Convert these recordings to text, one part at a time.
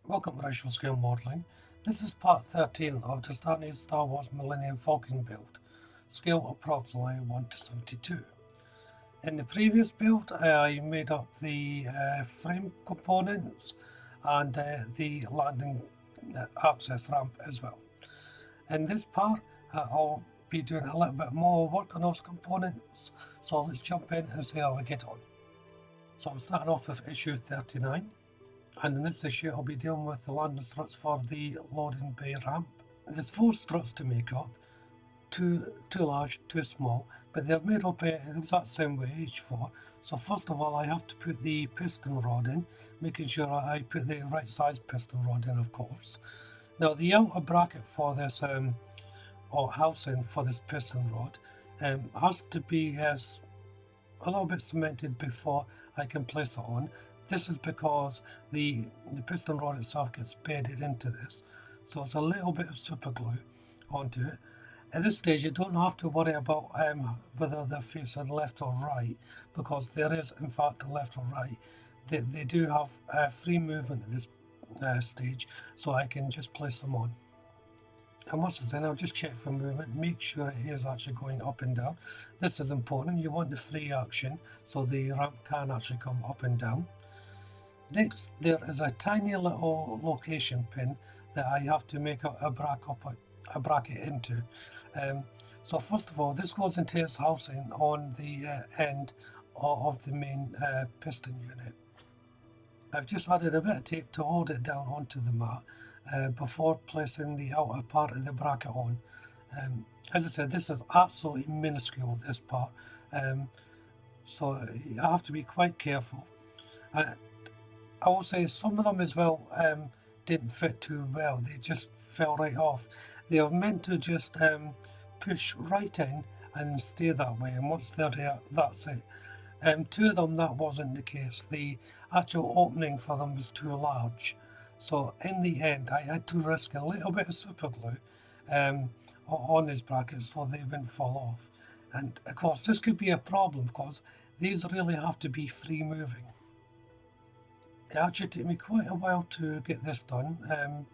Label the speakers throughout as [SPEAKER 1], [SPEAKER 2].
[SPEAKER 1] Welcome to Racial Scale Modelling. This is part 13 of DeAgostini's Star Wars Millennium Falcon build, scale approximately 1 to 72. In the previous build, I made up the frame components and the landing access ramp as well. In this part, I'll be doing a little bit more work on those components, so let's jump in and see how we get on. So I'm starting off with issue 39. And in this issue I'll be dealing with the landing struts for the loading bay ramp. There's 4 struts to make up, two large, 2 small, but they're made up the exact same way, each 4. So first of all I have to put the piston rod in, making sure I put the right size piston rod in, of course. Now the outer bracket for this, or housing for this piston rod, has to be a little bit cemented before I can place it on. This is because the piston rod itself gets bedded into this, so it's a little bit of super glue onto it. At this stage you don't have to worry about whether they're facing left or right, because there is in fact a left or right. They do have free movement at this stage, so I can just place them on. And once it's in, I'll just check for movement, make sure it is actually going up and down. This is important, you want the free action so the ramp can actually come up and down. Next, there is a tiny little location pin that I have to make a bracket into. So first of all, this goes into its housing on the end of the main piston unit. I've just added a bit of tape to hold it down onto the mat before placing the outer part of the bracket on. As I said, this is absolutely minuscule, this part, so you have to be quite careful. I will say some of them as well didn't fit too well, they just fell right off. They are meant to just push right in and stay that way, and once they're there, that's it. 2 of them, that wasn't the case. The actual opening for them was too large, so in the end I had to risk a little bit of super glue on these brackets so they wouldn't fall off. And of course this could be a problem because these really have to be free moving. It actually took me quite a while to get this done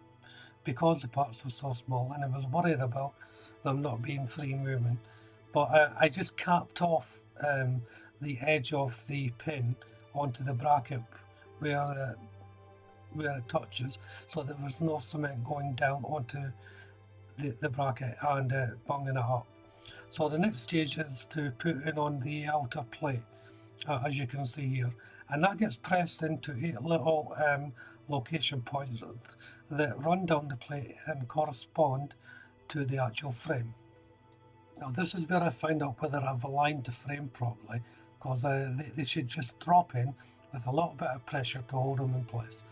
[SPEAKER 1] because the parts were so small, and I was worried about them not being free movement. But I just capped off the edge of the pin onto the bracket where it touches, so there was no cement going down onto the bracket and bunging it up. So the next stage is to put in on the outer plate, as you can see here, and that gets pressed into 8 little location points that run down the plate and correspond to the actual frame. Now this is where I find out whether I've aligned the frame properly, because they should just drop in with a little bit of pressure to hold them in place.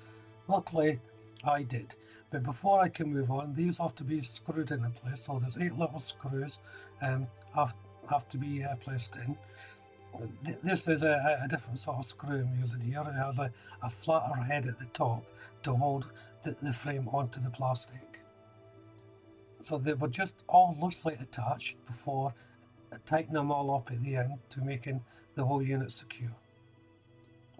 [SPEAKER 1] Luckily I did, but before I can move on, these have to be screwed into place, so there's 8 little screws have to be placed in. This is a different sort of screw I'm using here. It has a flatter head at the top to hold the frame onto the plastic. So they were just all loosely attached before tightening them all up at the end to making the whole unit secure.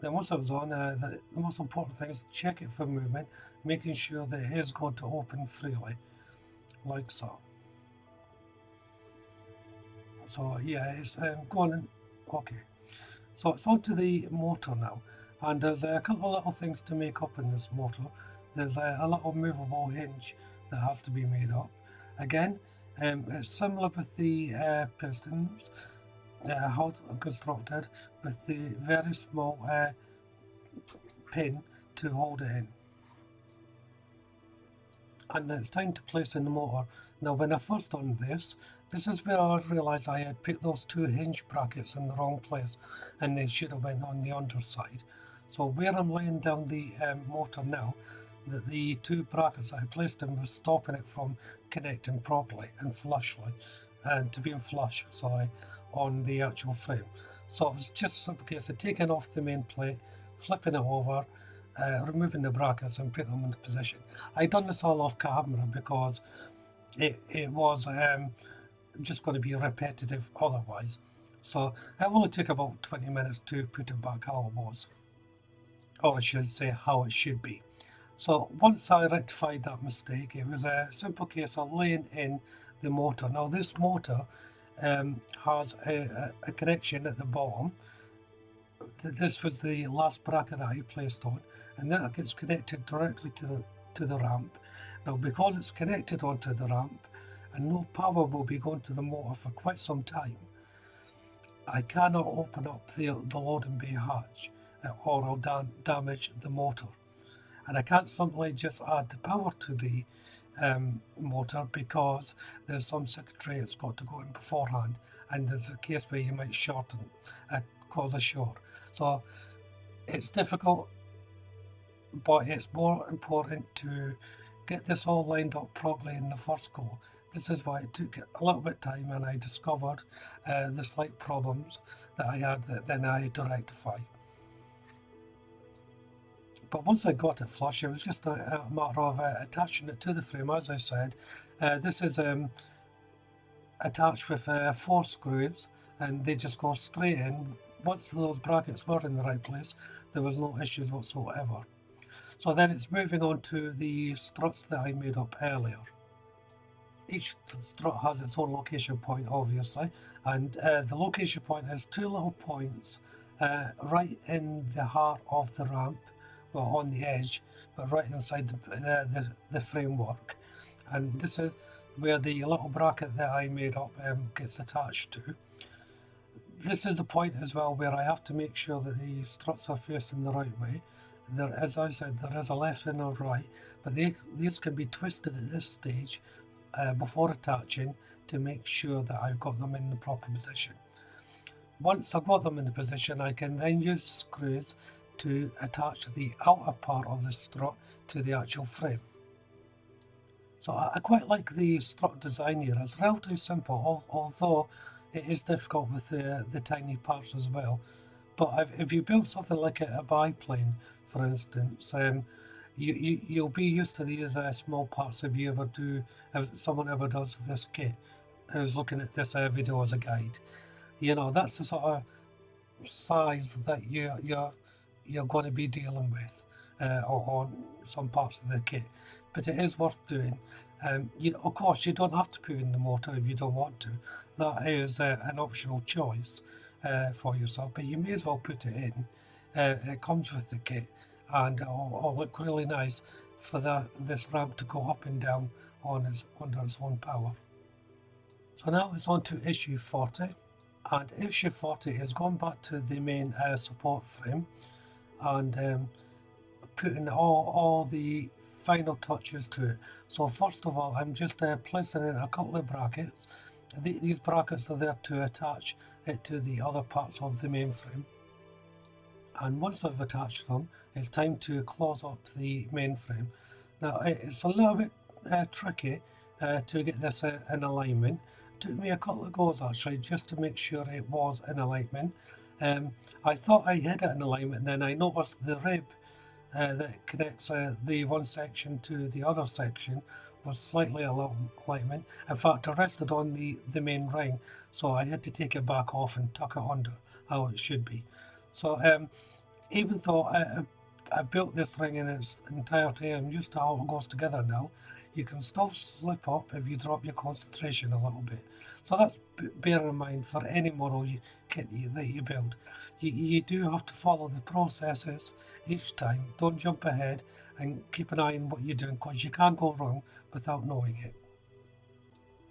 [SPEAKER 1] Then once it was on, the most important thing is check it for movement, making sure that it is going to open freely, like so. So yeah, it's going in. Okay, so it's onto the motor now, and there's a couple of little things to make up in this motor. There's a little movable hinge that has to be made up. Again, it's similar with the pistons, how constructed, with the very small pin to hold it in. And it's time to place in the motor. Now when I first done this is where I realised I had put those 2 hinge brackets in the wrong place, and they should have went on the underside. So where I'm laying down the motor now, the 2 brackets I placed in was stopping it from connecting properly and flushly, and to being flush, sorry, on the actual frame. So it was just a simple case of taking off the main plate, flipping it over, removing the brackets and putting them into position. I done this all off camera because it was just going to be repetitive otherwise. So it only took about 20 minutes to put it back how it was, or I should say how it should be. So once I rectified that mistake, it was a simple case of laying in the motor. Now this motor has a connection at the bottom. This was the last bracket that I placed on, and that gets connected directly to the ramp. Now because it's connected onto the ramp and no power will be going to the motor for quite some time, I cannot open up the loading bay hatch or I'll damage the motor. And I can't simply just add the power to the motor because there's some circuitry that's got to go in beforehand, and there's a case where you might short and cause a short. So it's difficult, but it's more important to get this all lined up properly in the first go. This is why it took a little bit of time, and I discovered the slight problems that I had that then I had to rectify. But once I got it flush, it was just a matter of attaching it to the frame. As I said, this is attached with 4 screws, and they just go straight in. Once those brackets were in the right place, there was no issues whatsoever. So then it's moving on to the struts that I made up earlier. Each strut has its own location point, obviously, and the location point is 2 little points right in the heart of the ramp. Well, on the edge, but right inside the framework, and this is where the little bracket that I made up gets attached to. This is the point as well where I have to make sure that the struts are facing the right way. There, as I said, there is a left and a right, but these can be twisted at this stage before attaching to make sure that I've got them in the proper position. Once I've got them in the position, I can then use the screws to attach the outer part of the strut to the actual frame. So I quite like the strut design here. It's relatively simple, although it is difficult with the tiny parts as well. But if you build something like a biplane, for instance, you'll be used to these small parts if someone ever does this kit. I was looking at this video as a guide. You know, that's the sort of size that you're going to be dealing with on some parts of the kit, but it is worth doing. Of course, you don't have to put in the motor if you don't want to. That is an optional choice for yourself, but you may as well put it in. It comes with the kit, and it'll look really nice for this ramp to go up and down under its own power. So now it's on to issue 40, and issue 40 is going back to the main support frame and putting all the final touches to it. So first of all, I'm just placing in a couple of brackets. These brackets are there to attach it to the other parts of the mainframe. And once I've attached them, it's time to close up the mainframe. Now it's a little bit tricky to get this in alignment. It took me a couple of goes actually just to make sure it was in alignment. I thought I had it in alignment, and then I noticed the rib that connects the one section to the other section was slightly out of alignment. In fact, it rested on the main ring, so I had to take it back off and tuck it under how it should be. So even though I built this ring in its entirety, I'm used to how it goes together now, you can still slip up if you drop your concentration a little bit. So that's bear in mind for any model kit that you build. You do have to follow the processes each time. Don't jump ahead, and keep an eye on what you're doing, because you can't go wrong without knowing it.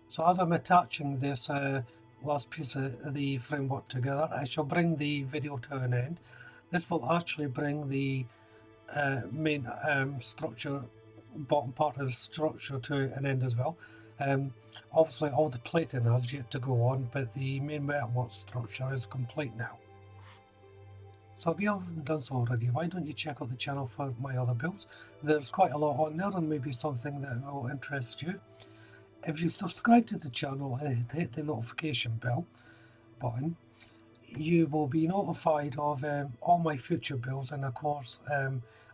[SPEAKER 1] So as I'm attaching this last piece of the framework together, I shall bring the video to an end. This will actually bring the main structure, bottom part of the structure, to an end as well. Obviously all the plating has yet to go on, but the main metalwork structure is complete now. So if you haven't done so already, why don't you check out the channel for my other builds? There's quite a lot on there, and maybe something that will interest you. If you subscribe to the channel and hit the notification bell button, you will be notified of all my future builds, and of course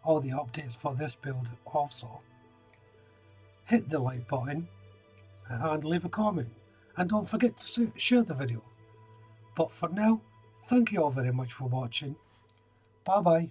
[SPEAKER 1] all the updates for this build also. Hit the like button and leave a comment, and don't forget to share the video. But for now, thank you all very much for watching. Bye bye.